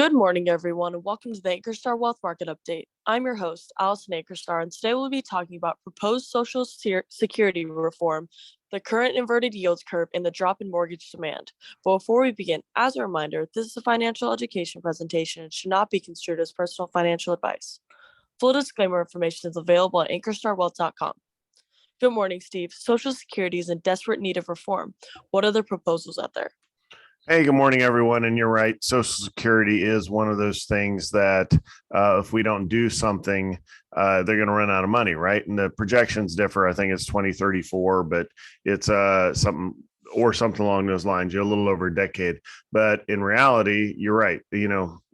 Good morning, everyone, and welcome to the Ankerstar Wealth Market Update. I'm your host, Allison Ankerstar, and today we'll be talking about proposed Social Security reform, the current inverted yield curve, and the drop in mortgage demand. But before we begin, as a reminder, this is a financial education presentation and should not be construed as personal financial advice. Full disclaimer information is available at ankerstarwealth.com. Good morning, Steve. Social Security is in desperate need of reform. What are the proposals out there? Hey, good morning, everyone. And you're right. Social Security is one of those things that if we don't do something, they're going to run out of money, right? And the projections differ. I think it's 2034, but it's something along those lines, a little over a decade. But in reality, you're right.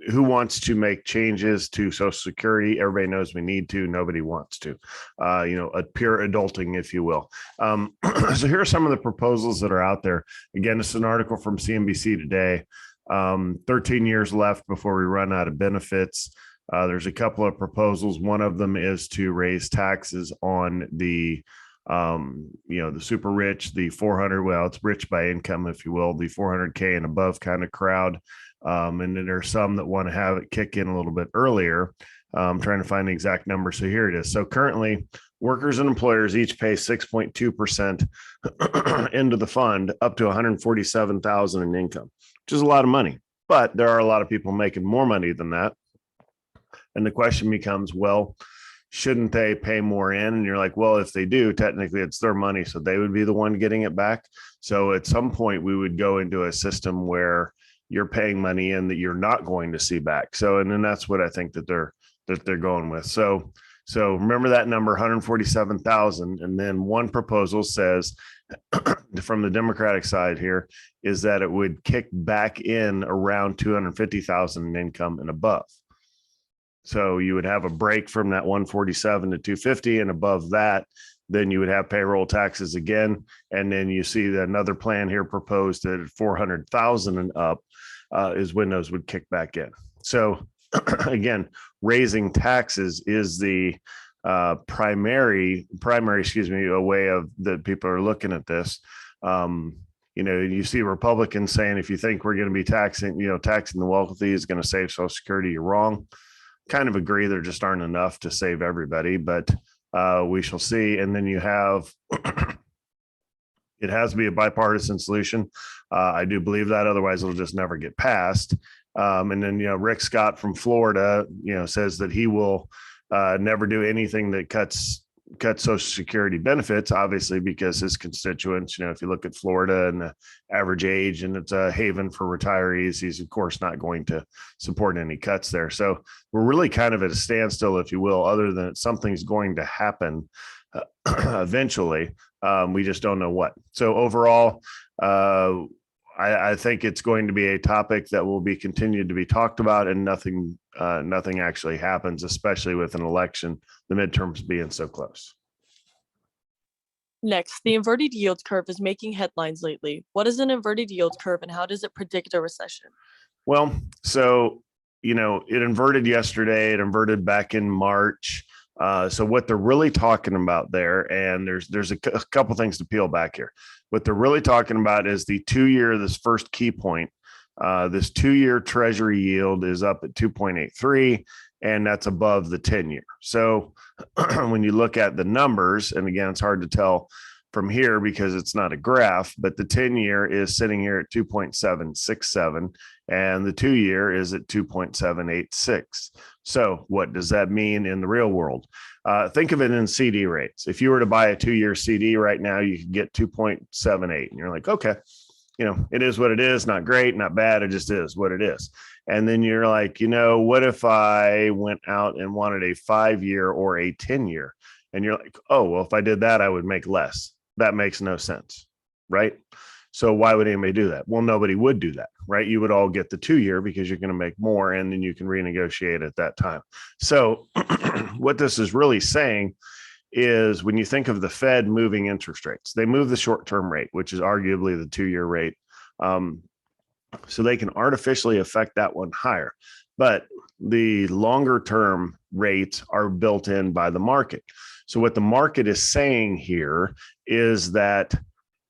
Who wants to make changes to Social Security? Everybody knows we need to. Nobody wants to, a pure adulting, if you will. So here are some of the proposals that are out there. Again, it's an article from CNBC today. 13 years left before we run out of benefits. There's a couple of proposals. One of them is to raise taxes on the super rich, the 400, well, it's rich by income, if you will, the 400K and above kind of crowd. And then there's some that want to have it kick in a little bit earlier. I'm trying to find the exact number. So here it is. So currently, workers and employers each pay 6.2% into the fund up to $147,000 in income, which is a lot of money. But there are a lot of people making more money than that. And the question becomes, well, shouldn't they pay more in? And you're like, well, if they do, technically it's their money, so they would be the one getting it back. So at some point we would go into a system where you're paying money in that you're not going to see back. So, and then that's what I think that they're going with. So remember that number, 147,000. And then one proposal says from the Democratic side here is that it would kick back in around 250,000 in income and above. So you would have a break from that 147 to 250, and above that, then you would have payroll taxes again. And then you see that another plan here proposed at 400,000 and up is when those would kick back in. So again, raising taxes is the primary, a way of that people are looking at this. You see Republicans saying, if you think we're going to be taxing the wealthy is going to save Social Security, you're wrong. Kind of agree, there just aren't enough to save everybody, but we shall see. And then you have it has to be a bipartisan solution. I do believe that, otherwise it'll just never get passed. And then Rick Scott from Florida says that he will never do anything that cuts Social Security benefits, obviously, because his constituents, if you look at Florida and the average age, and it's a haven for retirees, he's of course not going to support any cuts there. So we're really kind of at a standstill, if you will, other than something's going to happen eventually. We just don't know what. So overall, I think it's going to be a topic that will be continued to be talked about, and nothing actually happens, especially with an election, the midterms being so close. Next, the inverted yield curve is making headlines lately. What is an inverted yield curve, and how does it predict a recession? Well, so, it inverted yesterday, it inverted back in March. So what they're really talking about there, and there's a couple things to peel back here. What they're really talking about is the 2-year, this first key point. This 2-year treasury yield is up at 2.83, and that's above the 10-year. So when you look at the numbers, and again, it's hard to tell from here because it's not a graph, but the 10-year is sitting here at 2.767, and the 2-year is at 2.786. So what does that mean in the real world? Think of it in CD rates. If you were to buy a 2-year CD right now, you could get 2.78, and you're like, okay, it is what it is, not great, not bad. It just is what it is. And then you're like, what if I went out and wanted a 5-year or a 10-year? And you're like, oh, well, if I did that, I would make less. That makes no sense, right? So why would anybody do that? Well, nobody would do that, right? You would all get the 2-year because you're going to make more, and then you can renegotiate at that time. So what this is really saying is, when you think of the Fed moving interest rates, they move the short-term rate, which is arguably the 2-year rate. So they can artificially affect that one higher. But the longer-term rates are built in by the market. So what the market is saying here is that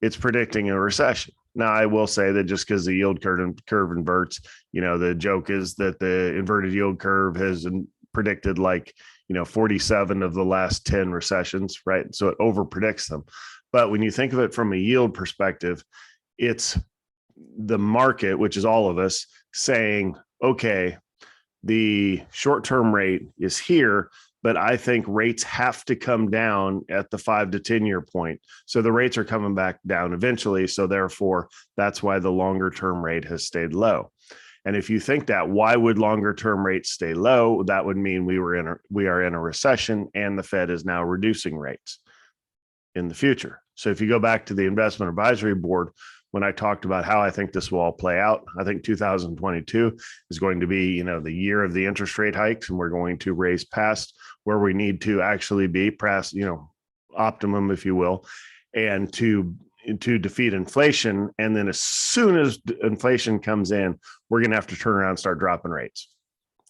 it's predicting a recession. Now, I will say that just because the yield curve inverts, the joke is that the inverted yield curve has predicted 47 of the last 10 recessions, right? So it over predicts them. But when you think of it from a yield perspective, it's the market, which is all of us, saying, okay, the short-term rate is here, but I think rates have to come down at the 5 to 10 year point. So the rates are coming back down eventually. So therefore, that's why the longer term rate has stayed low. And if you think that, why would longer term rates stay low? That would mean we are in a recession, and the Fed is now reducing rates in the future. So if you go back to the investment advisory board, when I talked about how I think this will all play out, I think 2022 is going to be, the year of the interest rate hikes, and we're going to raise past where we need to actually be, past, optimum, if you will, and to defeat inflation. And then as soon as inflation comes in, we're going to have to turn around and start dropping rates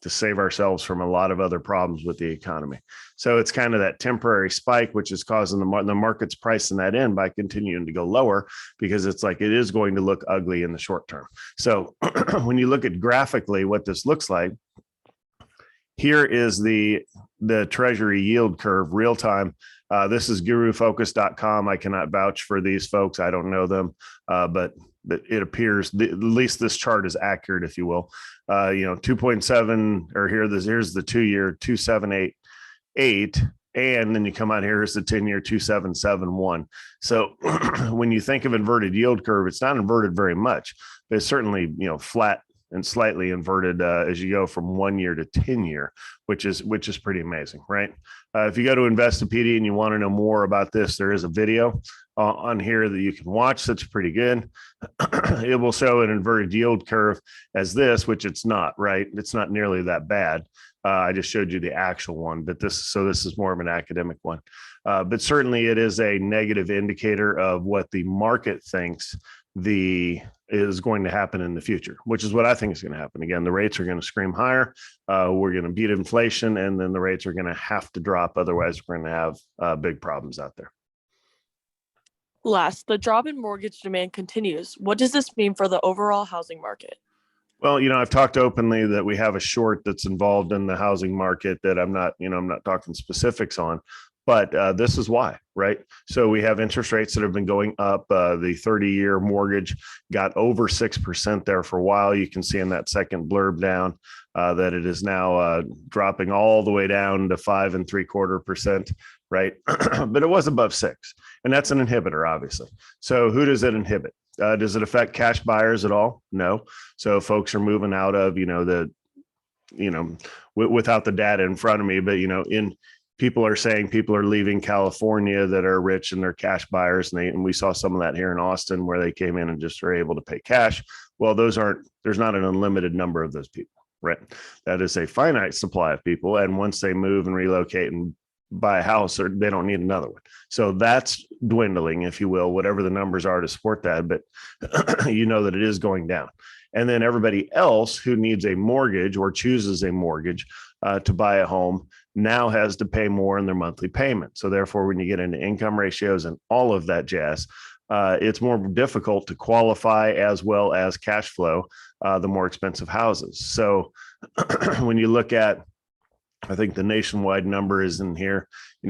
to save ourselves from a lot of other problems with the economy. So it's kind of that temporary spike, which is causing the market's pricing that in by continuing to go lower, because it's like it is going to look ugly in the short term. So when you look at graphically what this looks like, here is the treasury yield curve real time. This is gurufocus.com. I cannot vouch for these folks. I don't know them, but it appears at least this chart is accurate, if you will. 2.7, or here's the 2-year 2788, and then you come out here is the 10-year 2771. So when you think of inverted yield curve, it's not inverted very much, but it's certainly flat and slightly inverted as you go from 1 year to 10 year, which is pretty amazing, right? If you go to Investopedia and you want to know more about this, there is a video on here that you can watch. That's pretty good. It will show an inverted yield curve as this, which it's not, right? It's not nearly that bad. I just showed you the actual one, but this is more of an academic one. But certainly it is a negative indicator of what the market thinks is going to happen in the future, which is what I think is going to happen. Again, the rates are going to scream higher. We're going to beat inflation, and then the rates are going to have to drop. Otherwise, we're going to have big problems out there. Last, the drop in mortgage demand continues. What does this mean for the overall housing market? Well, I've talked openly that we have a short that's involved in the housing market that I'm not talking specifics on, but this is why, right? So we have interest rates that have been going up. The 30-year mortgage got over 6% there for a while. You can see in that second blurb down that it is now dropping all the way down to 5.75%, right? But it was above 6, and that's an inhibitor, obviously. So who does it inhibit? Does it affect cash buyers at all? No. So folks are moving out of, without the data in front of me, but, people are saying people are leaving California that are rich and they're cash buyers. And we saw some of that here in Austin where they came in and just are able to pay cash. Well, there's not an unlimited number of those people, right? That is a finite supply of people. And once they move and relocate and buy a house, or they don't need another one. So that's dwindling, if you will, whatever the numbers are to support that. But that it is going down. And then everybody else who needs a mortgage or chooses a mortgage to buy a home now has to pay more in their monthly payment. So therefore, when you get into income ratios and all of that jazz, it's more difficult to qualify as well as cash flow the more expensive houses. So when you look at, I think the nationwide number is in here,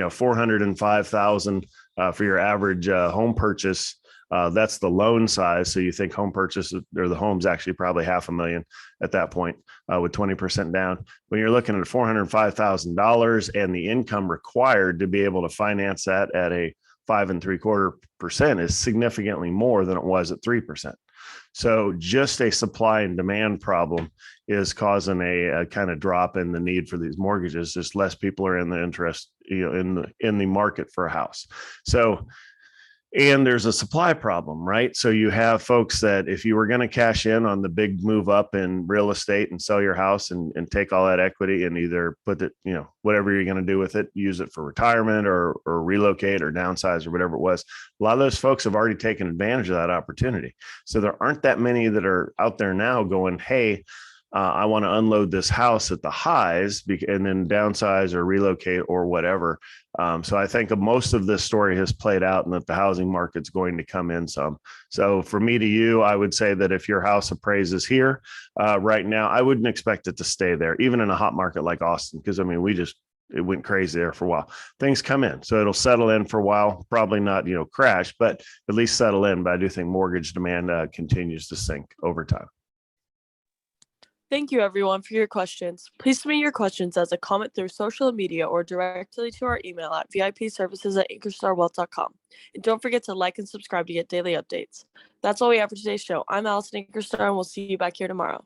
405,000 for your average home purchase. That's the loan size. So you think home purchase, or the home's actually probably $500,000 at that point with 20% down. When you're looking at $405,000 and the income required to be able to finance that at a 5.75% is significantly more than it was at 3%. So just a supply and demand problem is causing a kind of drop in the need for these mortgages. Just less people are in the interest, in the market for a house. So, and there's a supply problem, right? So you have folks that if you were going to cash in on the big move up in real estate and sell your house and take all that equity and either put it, whatever you're going to do with it, use it for retirement or relocate or downsize or whatever it was. A lot of those folks have already taken advantage of that opportunity. So there aren't that many that are out there now going, hey, I want to unload this house at the highs and then downsize or relocate or whatever. So I think most of this story has played out and that the housing market's going to come in some. So for me to you, I would say that if your house appraises here right now, I wouldn't expect it to stay there, even in a hot market like Austin, because I mean, it went crazy there for a while. Things come in, so it'll settle in for a while, probably not, crash, but at least settle in. But I do think mortgage demand continues to sink over time. Thank you, everyone, for your questions. Please submit your questions as a comment through social media or directly to our email at vipservices@ankerstarwealth.com. And don't forget to like and subscribe to get daily updates. That's all we have for today's show. I'm Allison Ankerstar, and we'll see you back here tomorrow.